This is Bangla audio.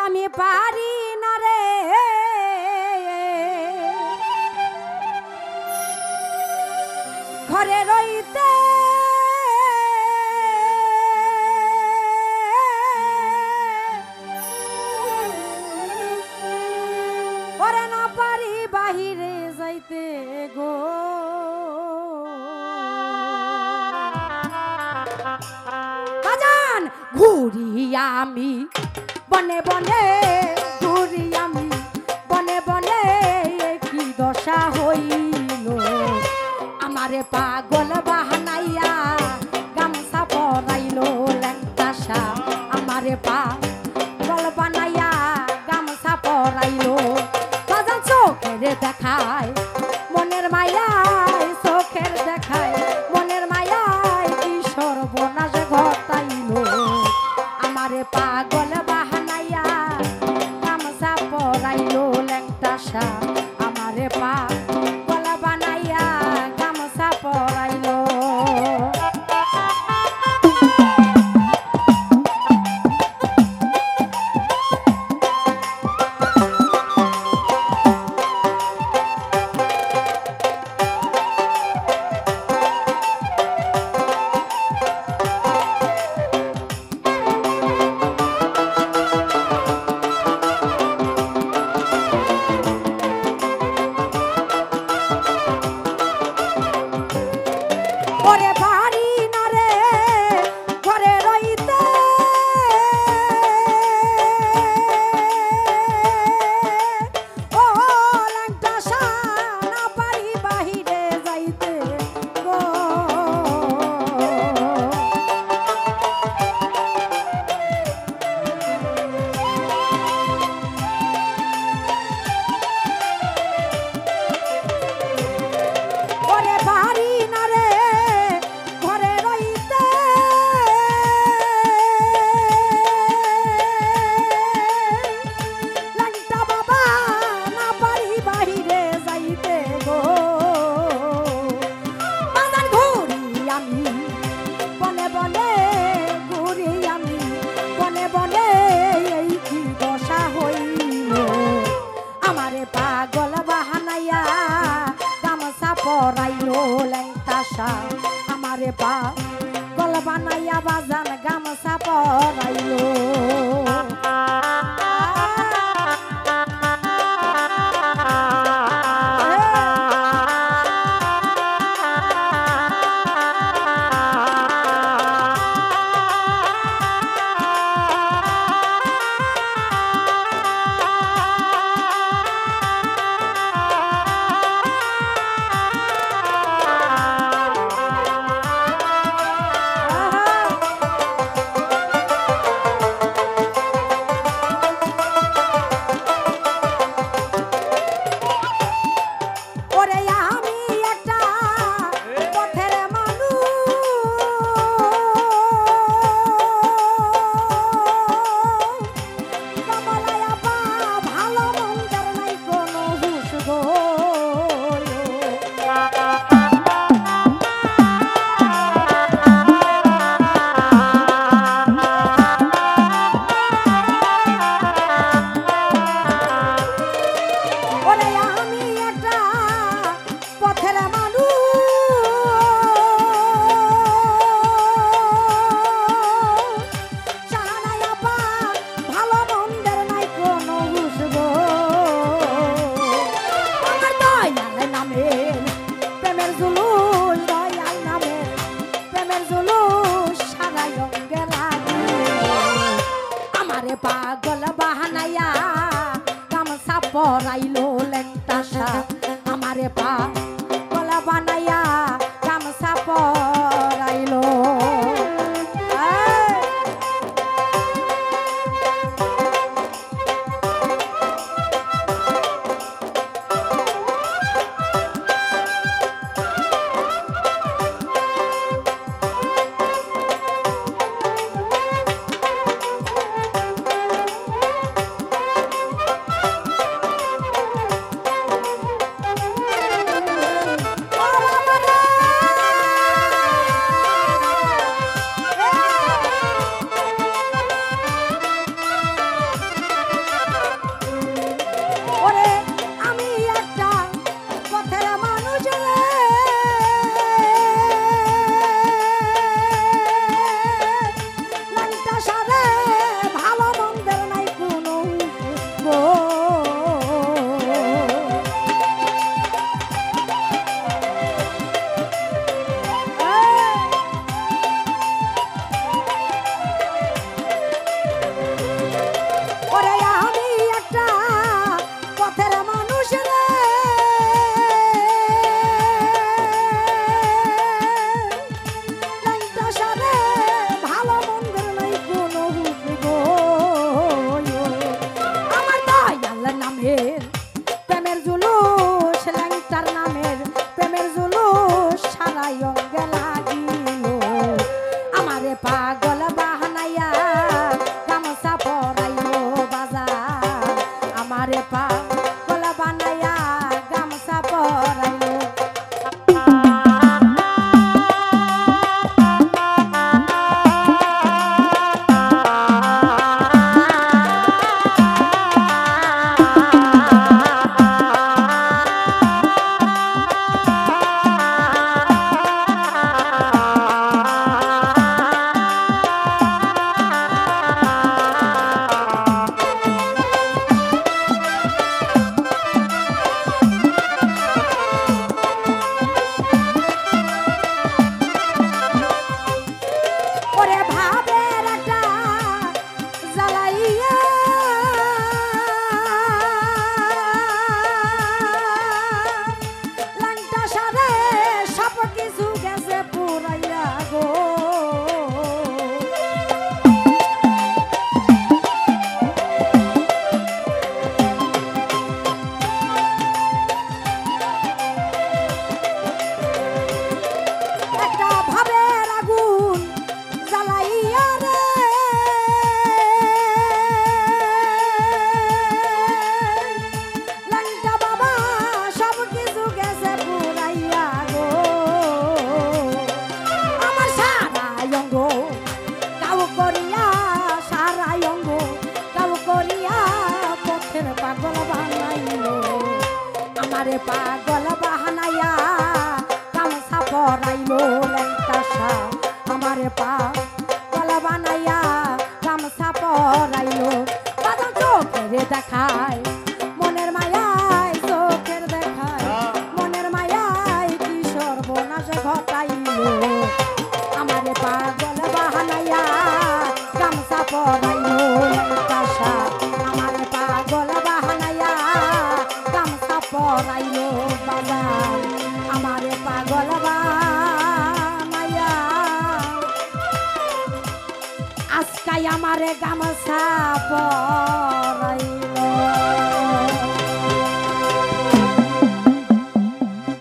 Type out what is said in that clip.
আমি পারি না রে ঘরে রইতে ওরে না পারি বাহিরে যাইতে গো বাজান ঘুরি আমি বনে বনে ঘুরি আমি বনে বনে কি দশা হইল আমারে পাগল বাহানাইয়া গামছা পরাইলো ল্যাংটাসা আমারে পাগল বানাইয়া গামছা পরাইলো বাজান চোখের দেখায় মনের মায়ায় চোখের দেখায় মনের মায়ায় কি সর্বনাশ ঘটাইলো আমারে পাগল বাহানাইয়া গামছা পরাইলো ল্যাংটাসা আমারে পাগল বানাইয়া গামছা পরাইলো ওরে পারি না রে ঘরে রইতে ও ল্যাংটাসা না পারি বাহিরে যাইতে গো ওরে পারি না রে ঘরে রইতে ল্যাংটা বাবা না পারি বাহিরে যাইতে গো বাজার ঘুরি আমি বনে বনে ঘুরি আমি বনে বনে এই কি দশা হইল আমারে পাগল বাহানাইয়া গামছা পরাইলো ল্যাংটাসা আমারে পাগল বানাইয়া বাজান গামছা পরাইলো ওরে আমি একটা পথের মানুষ কমলায়া পা ভালো মন্দের নাই কোনো হুঁশ গো ওরে আমি একটা পথের মানুষ শাহানায়া পা ভালো মন্দের নাই কোনো হুঁশ গো আমার দয়াল নামে প্রেমের জুলুস দয়াল নামে প্রেমের জুলুস সারা অঙ্গে লাগে আমারে পাগল বাহানাইয়া গামছা পরাইলো ল্যাংটাসা আমারে পাগল বানাইয়া গামছা পরাইলো আমারে পাগল বানাইয়া গামছা পরাইলো পাগল বাহানাইয়া গামছা পরাইলো ল্যাংটাসা আমারে পাগল বানাইয়া গামছা পরাইলো বাদল চোখের দেখায় মনের মায়ায় চোখের দেখায় মনের মায়ায় কি সর্বনাশ ঘটাইলো আমারে পাগল বাহানাইয়া গামছা পরাইলো ল্যাংটাসা আমারে পাগল বাহানাইয়া গামছা পরাইলো বাজার আমারে পাগল বানাইয়া আজকাই আমারে গামছা পর